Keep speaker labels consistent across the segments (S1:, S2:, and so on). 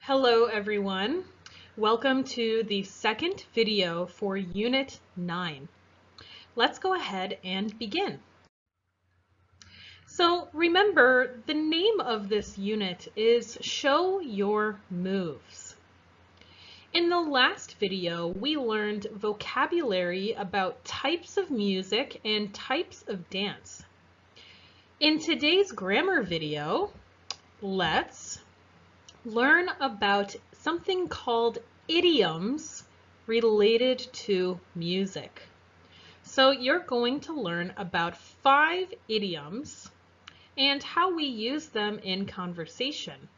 S1: Hello everyone. Welcome to the second video for Unit 9. Let's go ahead and begin. So remember, the name of this unit is Show Your Moves. In the last video, we learned vocabulary about types of music and types of dance. In today's grammar video, let's learn about something called idioms related to music. So you're going to learn about 5 idioms and how we use them in conversation.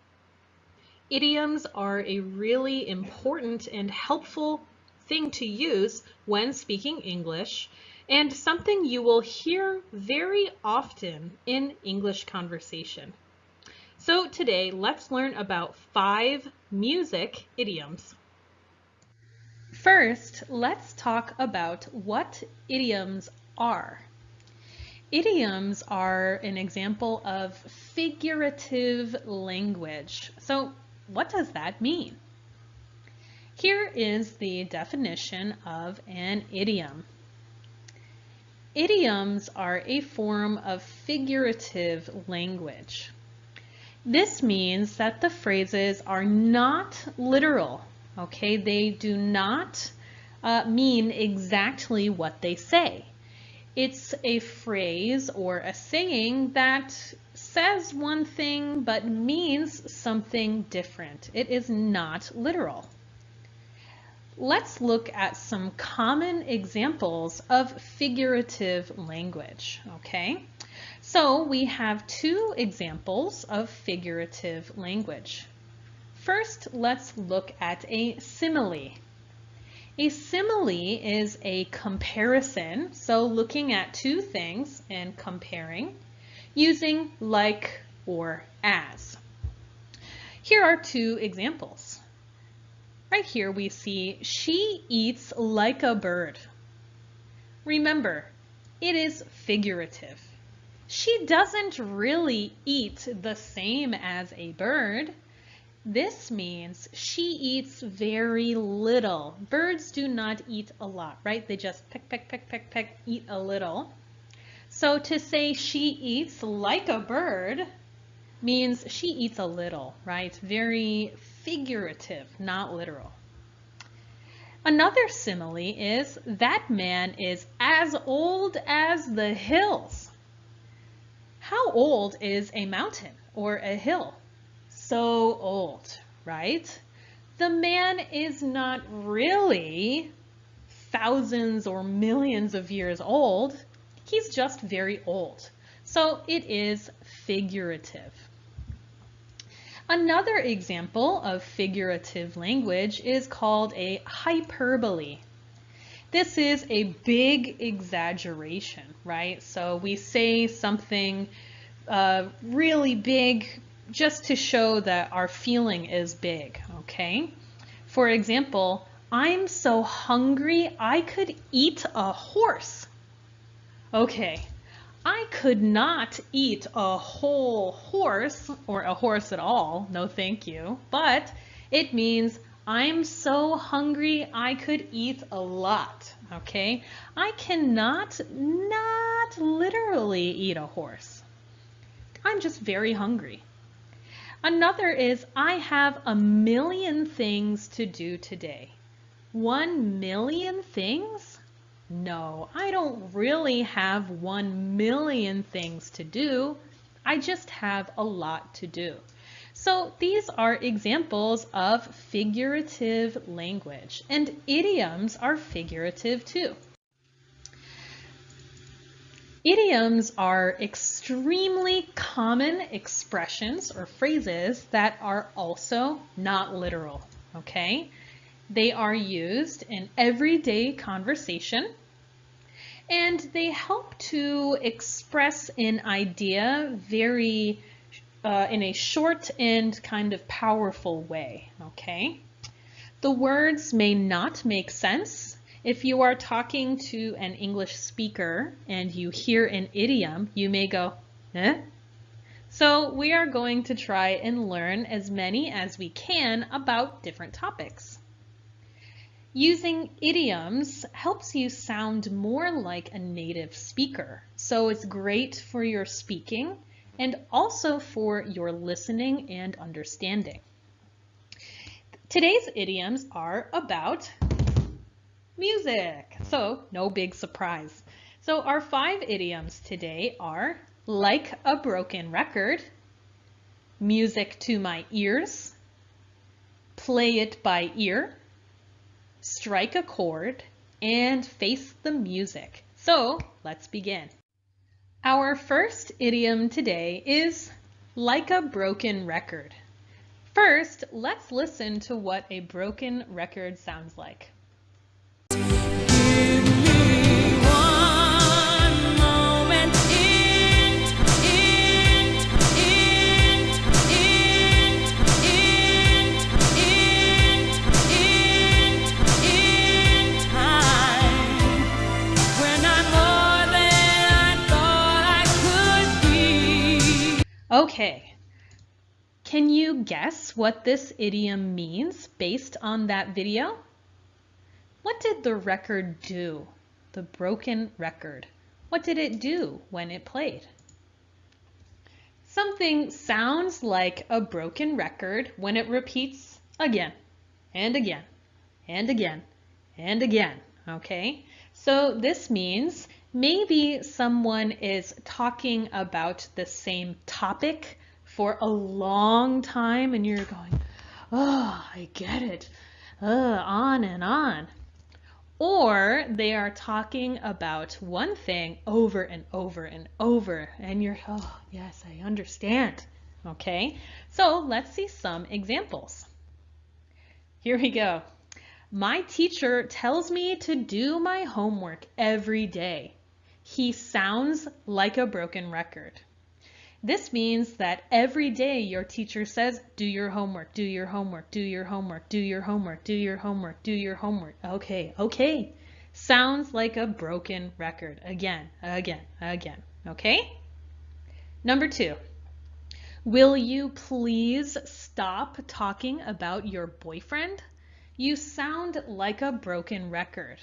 S1: Idioms are a really important and helpful thing to use when speaking English and something you will hear very often in English conversation. So today, let's learn about 5 music idioms. First, let's talk about what idioms are. Idioms are an example of figurative language. So what does that mean? Here is the definition of an idiom. Idioms are a form of figurative language. This means that the phrases are not literal, okay? They do not mean exactly what they say. It's a phrase or a saying that says one thing but means something different. It is not literal. Let's look at some common examples of figurative language, okay? So we have 2 examples of figurative language. First, let's look at a simile. A simile is a comparison, so looking at 2 things and comparing using like or as. Here are 2 examples. Right here we see, she eats like a bird. Remember, it is figurative. She doesn't really eat the same as a bird. This means she eats very little. Birds do not eat a lot, right? They just peck, eat a little. So to say she eats like a bird means she eats a little, right? Very figurative, not literal. Another simile is, that man is as old as the hills. How old is a mountain or a hill? So old, right? The man is not really thousands or millions of years old. He's just very old. So it is figurative. Another example of figurative language is called a hyperbole. This is a big exaggeration, right? So we say something really big just to show that our feeling is big, okay? For example, I'm so hungry I could eat a horse. Okay, I could not eat a whole horse or a horse at all, no thank you, but it means I'm so hungry I could eat a lot, okay? I cannot not literally eat a horse. I'm just very hungry. Another is, I have a million things to do today. 1 million things? No, I don't really have 1 million things to do. I just have a lot to do. So these are examples of figurative language, and idioms are figurative too. Idioms are extremely common expressions or phrases that are also not literal, okay? They are used in everyday conversation, and they help to express an idea very in a short and kind of powerful way, okay? The words may not make sense. If you are talking to an English speaker and you hear an idiom, you may go, eh? So we are going to try and learn as many as we can about different topics. Using idioms helps you sound more like a native speaker. So it's great for your speaking and also for your listening and understanding. Today's idioms are about music. So no big surprise. So our 5 idioms today are like a broken record, music to my ears, play it by ear, strike a chord, and face the music. So let's begin. Our first idiom today is like a broken record. First, let's listen to what a broken record sounds like. Okay, can you guess what this idiom means based on that video? What did the record do? The broken record. What did it do when it played? Something sounds like a broken record when it repeats again and again and again and again, okay? So this means maybe someone is talking about the same topic for a long time and you're going, oh, I get it, on and on. Or they are talking about one thing over and over and over and you're, oh, yes, I understand. Okay, so let's see some examples. Here we go. My teacher tells me to do my homework every day. He sounds like a broken record. This means that every day your teacher says, do your homework, do your homework, do your homework, do your homework, do your homework, do your homework. Okay. Sounds like a broken record. Again. Okay? Number 2. Will you please stop talking about your boyfriend? You sound like a broken record.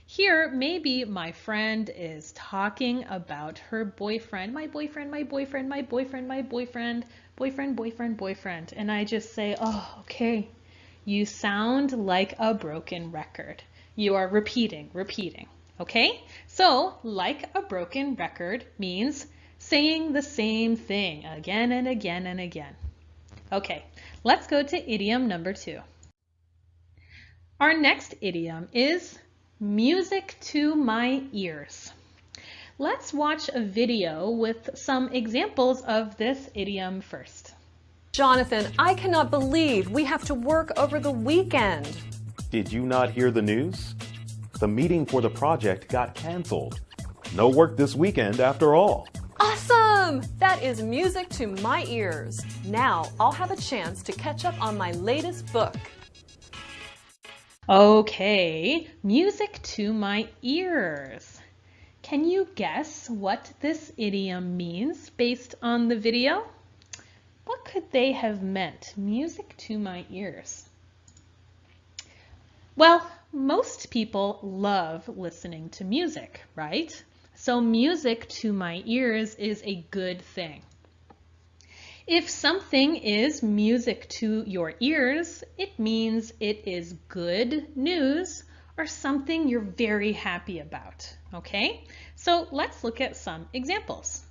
S1: Here, maybe my friend is talking about her boyfriend, my boyfriend. And I just say, oh, okay. You sound like a broken record. You are repeating. Okay? So, like a broken record means saying the same thing again and again and again. Okay, let's go to idiom number 2. Our next idiom is music to my ears. Let's watch a video with some examples of this idiom first.
S2: Jonathan, I cannot believe we have to work over the weekend.
S3: Did you not hear the news? The meeting for the project got canceled. No work this weekend after all.
S2: Awesome! That is music to my ears. Now I'll have a chance to catch up on my latest book.
S1: Okay, music to my ears. Can you guess what this idiom means based on the video? What could they have meant? Music to my ears. Well, most people love listening to music, right? So music to my ears is a good thing. If something is music to your ears, it means it is good news or something you're very happy about, okay? So let's look at some examples.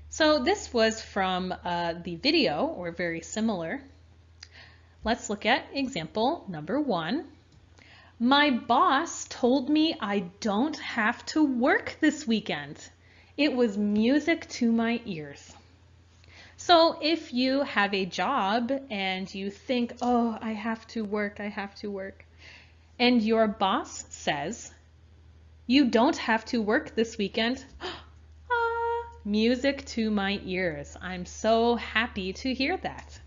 S1: So this was from the video, or very similar. Let's look at example number 1. My boss told me I don't have to work this weekend. It was music to my ears. So if you have a job and you think, oh, I have to work, and your boss says, you don't have to work this weekend, music to my ears. I'm so happy to hear that.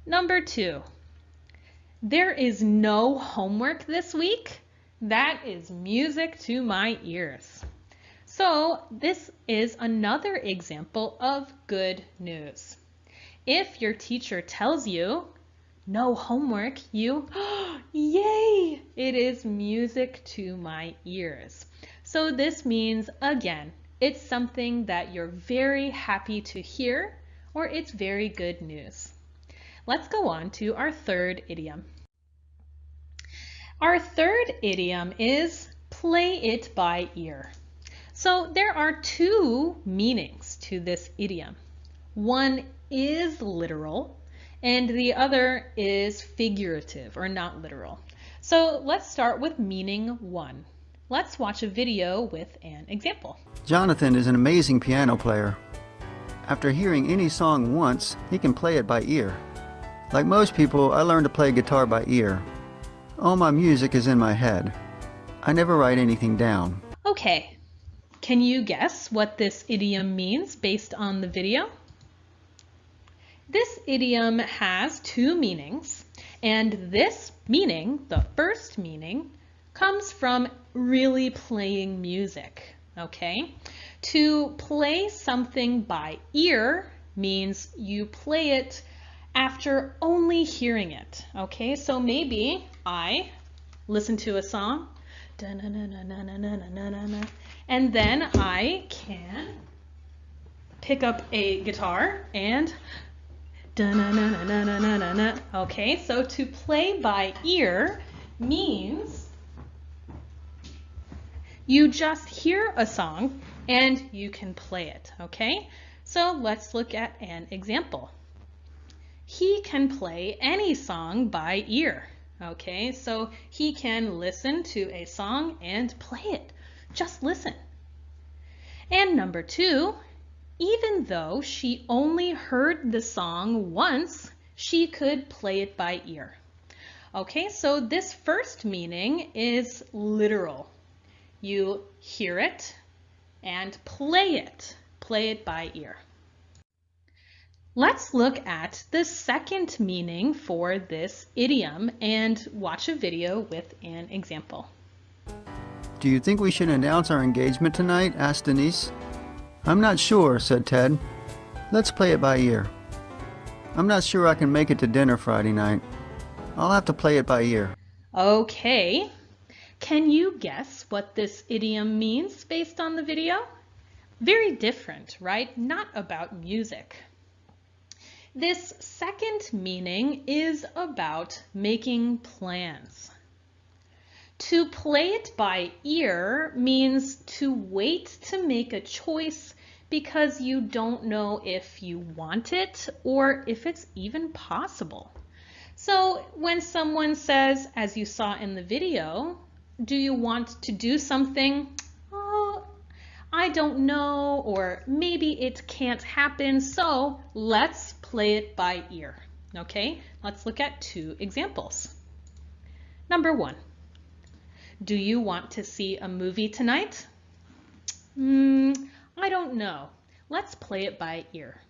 S1: Number 2, there is no homework this week. That is music to my ears. So this is another example of good news. If your teacher tells you, no homework, you, yay, it is music to my ears. So this means, again, it's something that you're very happy to hear, or it's very good news. Let's go on to our third idiom. Our third idiom is play it by ear. So there are two meanings to this idiom. One is literal, and the other is figurative or not literal. So let's start with meaning one. Let's watch a video with an example.
S4: Jonathan is an amazing piano player. After hearing any song once, he can play it by ear. Like most people, I learned to play guitar by ear. All my music is in my head. I never write anything down.
S1: Okay, can you guess what this idiom means based on the video? This idiom has two meanings, and this meaning, the first meaning, comes from really playing music, okay? To play something by ear means you play it after only hearing it, okay? So maybe I listen to a song, and then I can pick up a guitar and okay, so to play by ear means you just hear a song and you can play it, okay? So let's look at an example. He can play any song by ear, okay? So he can listen to a song and play it. Just listen. And number two, even though she only heard the song once, she could play it by ear. Okay, so this first meaning is literal. You hear it and play it by ear. Let's look at the second meaning for this idiom and watch a video with an example.
S4: Do you think we should announce our engagement tonight? Asked Denise. I'm not sure, said Ted. Let's play it by ear. I'm not sure I can make it to dinner Friday night. I'll have to play it by ear.
S1: Okay. Can you guess what this idiom means based on the video? Very different, right? Not about music. This second meaning is about making plans. To play it by ear means to wait to make a choice because you don't know if you want it or if it's even possible. So when someone says, as you saw in the video, do you want to do something? Oh, I don't know, or maybe it can't happen, so let's play it by ear. Okay, let's look at two examples. Number one. Do you want to see a movie tonight? I don't know. Let's play it by ear.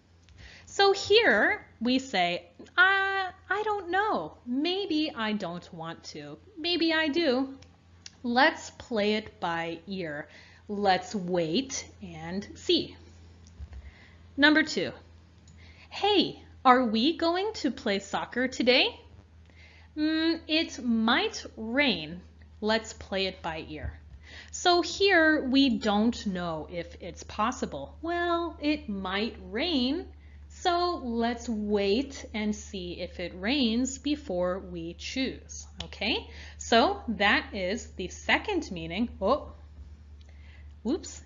S1: So here we say, I don't know. Maybe I don't want to. Maybe I do. Let's play it by ear. Let's wait and see. Number two. Hey, are we going to play soccer today? It might rain. Let's play it by ear. So here we don't know if it's possible. Well, it might rain, so let's wait and see if it rains before we choose. Okay, so that is the second meaning.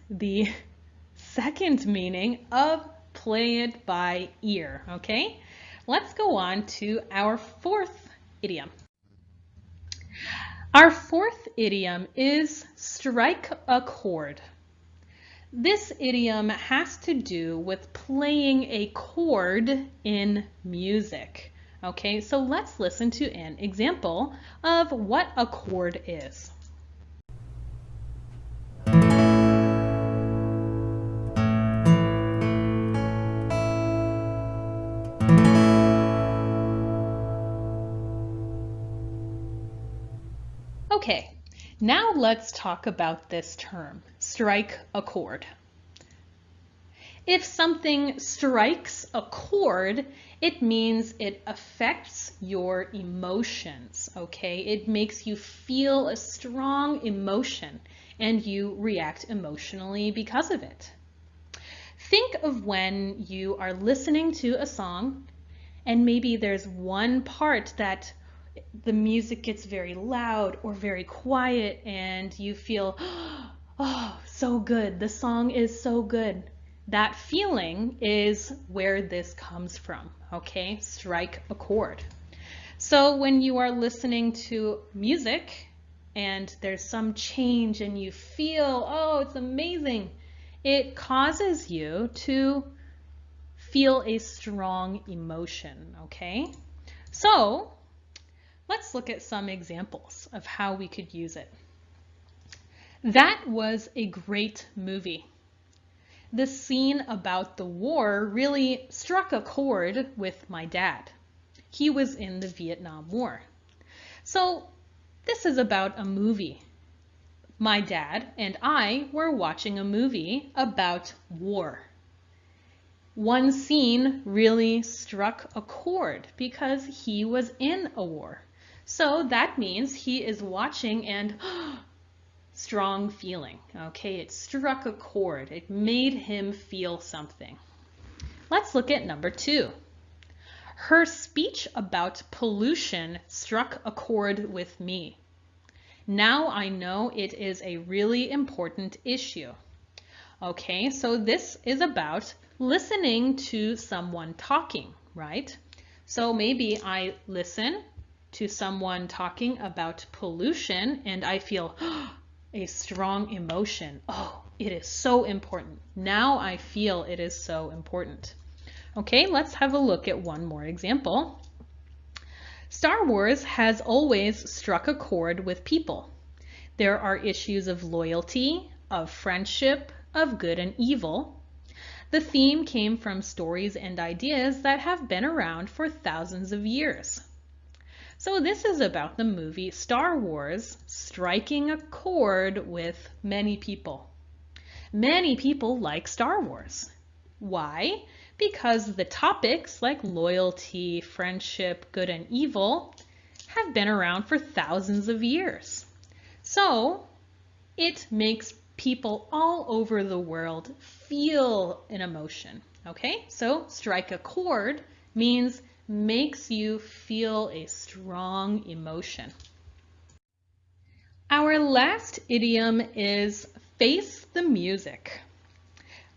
S1: The second meaning of play it by ear. Okay, let's go on to our fourth idiom. Our fourth idiom is strike a chord. This idiom has to do with playing a chord in music. Okay, so let's listen to an example of what a chord is. Okay, Now let's talk about this term, strike a chord. If something strikes a chord, it means it affects your emotions, okay? It makes you feel a strong emotion and you react emotionally because of it. Think of when you are listening to a song and maybe there's one part that the music gets very loud or very quiet and you feel, oh, so good. The song is so good. That feeling is where this comes from, okay? Strike a chord. So when you are listening to music and there's some change and you feel, oh, it's amazing, it causes you to feel a strong emotion, okay? So let's look at some examples of how we could use it. That was a great movie. The scene about the war really struck a chord with my dad. He was in the Vietnam War. So this is about a movie. My dad and I were watching a movie about war. One scene really struck a chord because he was in a war. So that means he is watching and strong feeling, okay? It struck a chord. It made him feel something. Let's look at number 2. Her speech about pollution struck a chord with me. Now I know it is a really important issue. Okay, so this is about listening to someone talking, right? So maybe I listen to someone talking about pollution and I feel a strong emotion. Oh, it is so important. Now I feel it is so important. Okay, let's have a look at one more example. Star Wars has always struck a chord with people. There are issues of loyalty, of friendship, of good and evil. The theme came from stories and ideas that have been around for thousands of years. So this is about the movie Star Wars striking a chord with many people. Many people like Star Wars. Why? Because the topics like loyalty, friendship, good and evil have been around for thousands of years. So it makes people all over the world feel an emotion. Okay, so strike a chord means makes you feel a strong emotion. Our last idiom is face the music.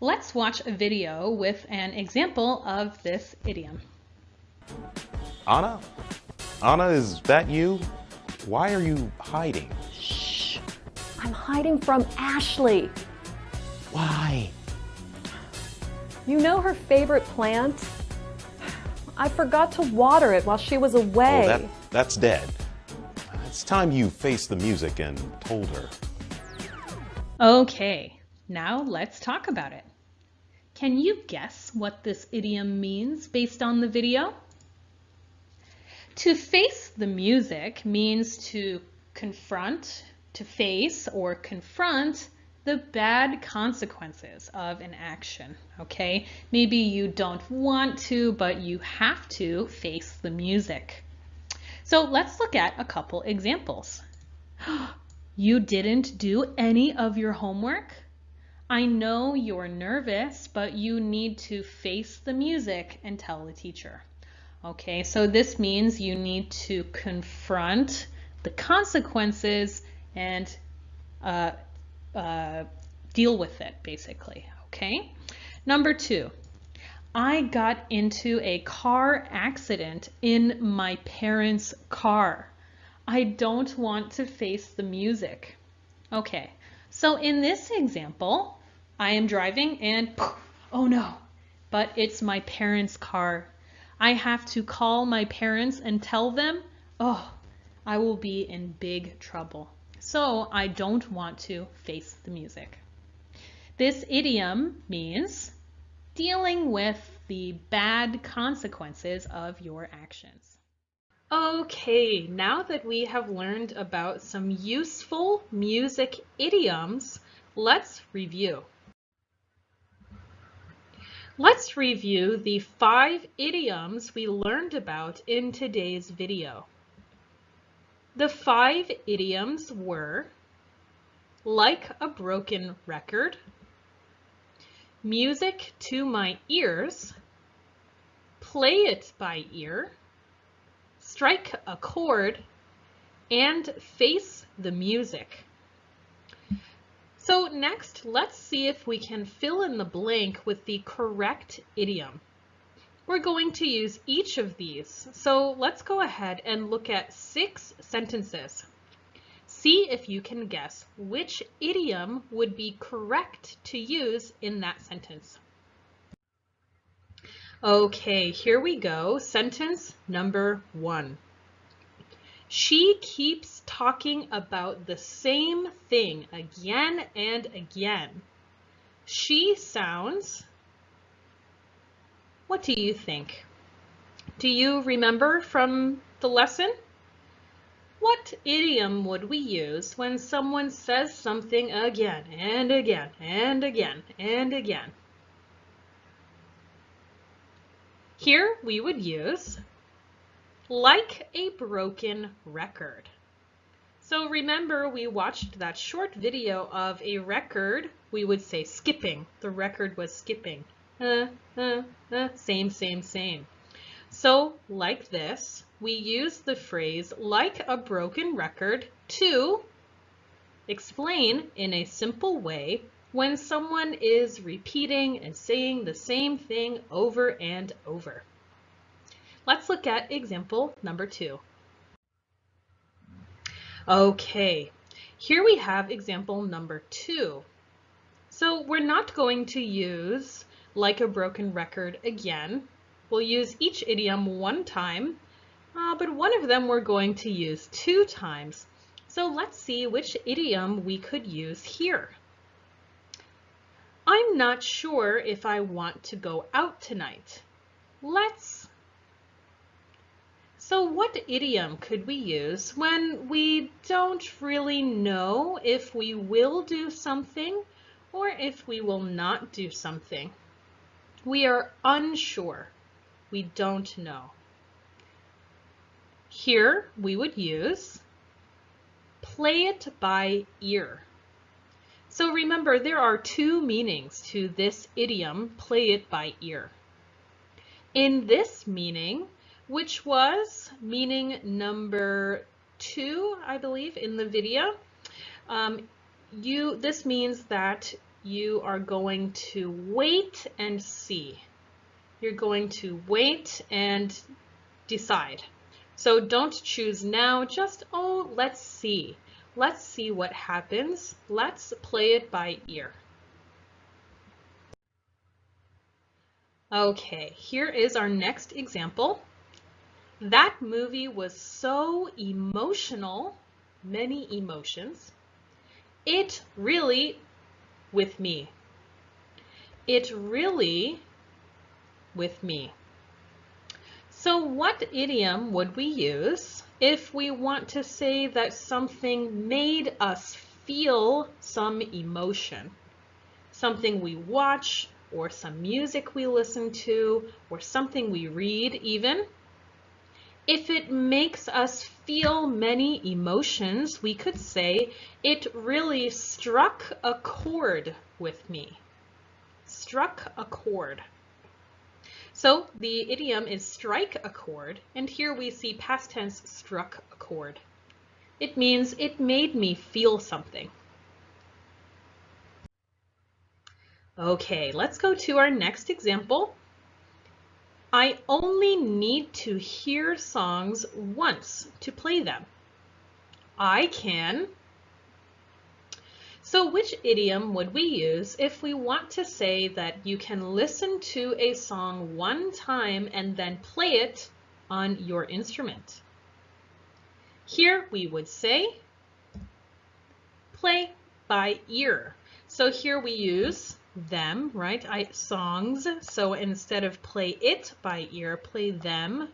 S1: Let's watch a video with an example of this idiom.
S3: Anna? Anna, is that you? Why are you hiding?
S2: Shh! I'm hiding from Ashley.
S3: Why?
S2: You know her favorite plant? I forgot to water it while she was away.
S3: Oh, that's dead. It's time you faced the music and told her.
S1: Okay, now let's talk about it. Can you guess what this idiom means based on the video? To face the music means to confront, to face or confront the bad consequences of an action, okay? Maybe you don't want to, but you have to face the music. So let's look at a couple examples. You didn't do any of your homework? I know you're nervous, but you need to face the music and tell the teacher. Okay, so this means you need to confront the consequences and deal with it, basically, okay? Number 2, I got into a car accident in my parents' car. I don't want to face the music. Okay, so in this example, I am driving and oh no, but it's my parents' car. I have to call my parents and tell them, oh, I will be in big trouble. So I don't want to face the music. This idiom means dealing with the bad consequences of your actions. Okay, now that we have learned about some useful music idioms, let's review. Let's review the 5 idioms we learned about in today's video. The 5 idioms were like a broken record, music to my ears, play it by ear, strike a chord, and face the music. So next, let's see if we can fill in the blank with the correct idiom. We're going to use each of these. So let's go ahead and look at 6 sentences. See if you can guess which idiom would be correct to use in that sentence. Okay, here we go. Sentence number 1. She keeps talking about the same thing again and again. She sounds... What do you think? Do you remember from the lesson? What idiom would we use when someone says something again and again and again and again? Here we would use like a broken record. So remember, we watched that short video of a record. We would say skipping. The record was skipping. Same, same, same. So like this, we use the phrase like a broken record to explain in a simple way when someone is repeating and saying the same thing over and over. Let's look at example number 2. Okay, here we have example number 2. So we're not going to use like a broken record again. We'll use each idiom one time, but one of them we're going to use 2 times. So let's see which idiom we could use here. I'm not sure if I want to go out tonight. So what idiom could we use when we don't really know if we will do something or if we will not do something? We are unsure. We don't know. Here we would use play it by ear. So remember, there are 2 meanings to this idiom, play it by ear. In this meaning, which was meaning number 2, I believe, in the video, this means that you are going to wait and see. You're going to wait and decide. So don't choose now, just, oh, let's see. Let's see what happens. Let's play it by ear. Okay, here is our next example. That movie was so emotional, many emotions. It really, with me. It really, with me. So what idiom would we use if we want to say that something made us feel some emotion? Something we watch, or some music we listen to, or something we read even. If it makes us feel many emotions, we could say, it really struck a chord with me. Struck a chord. So the idiom is strike a chord, and here we see past tense struck a chord. It means it made me feel something. Okay, let's go to our next example. I only need to hear songs once to play them. I can. So which idiom would we use if we want to say that you can listen to a song one time and then play it on your instrument? Here we would say play by ear. So here we use them, right? Songs. So instead of play it by ear, play them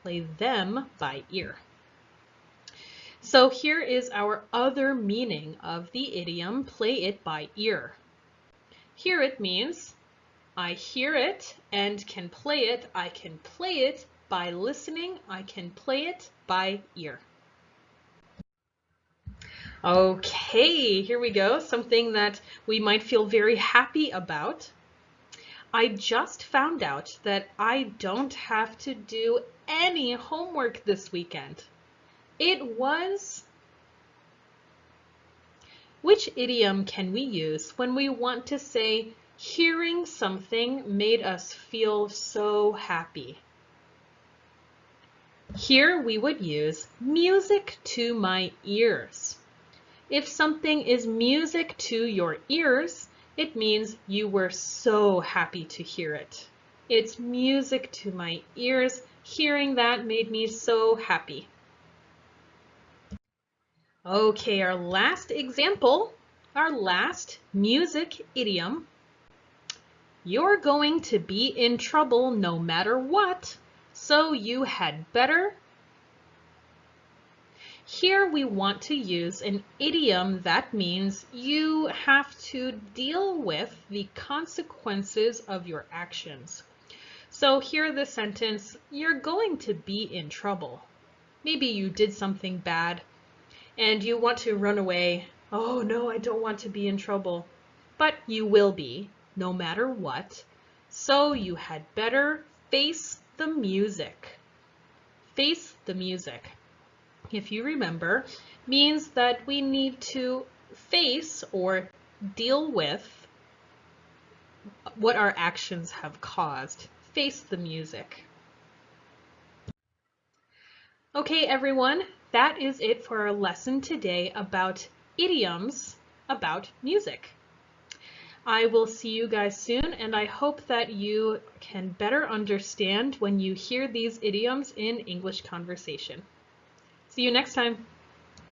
S1: play them by ear. So here is our other meaning of the idiom, play it by ear. Hear it means I hear it and can play it. I can play it by listening. I can play it by ear. Okay, here we go. Something that we might feel very happy about. I just found out that I don't have to do any homework this weekend. It was... Which idiom can we use when we want to say hearing something made us feel so happy? Here we would use music to my ears. If something is music to your ears, it means you were so happy to hear it. It's music to my ears. Hearing that made me so happy. Okay, our last example, our last music idiom. You're going to be in trouble no matter what, so you had better. Here we want to use an idiom that means you have to deal with the consequences of your actions. So here the sentence, you're going to be in trouble. Maybe you did something bad and you want to run away. Oh no, I don't want to be in trouble. But you will be, no matter what. So you had better face the music. Face the music, if you remember, means that we need to face or deal with what our actions have caused. Face the music. Okay, everyone, that is it for our lesson today about idioms about music. I will see you guys soon, and I hope that you can better understand when you hear these idioms in English conversation. See you next time.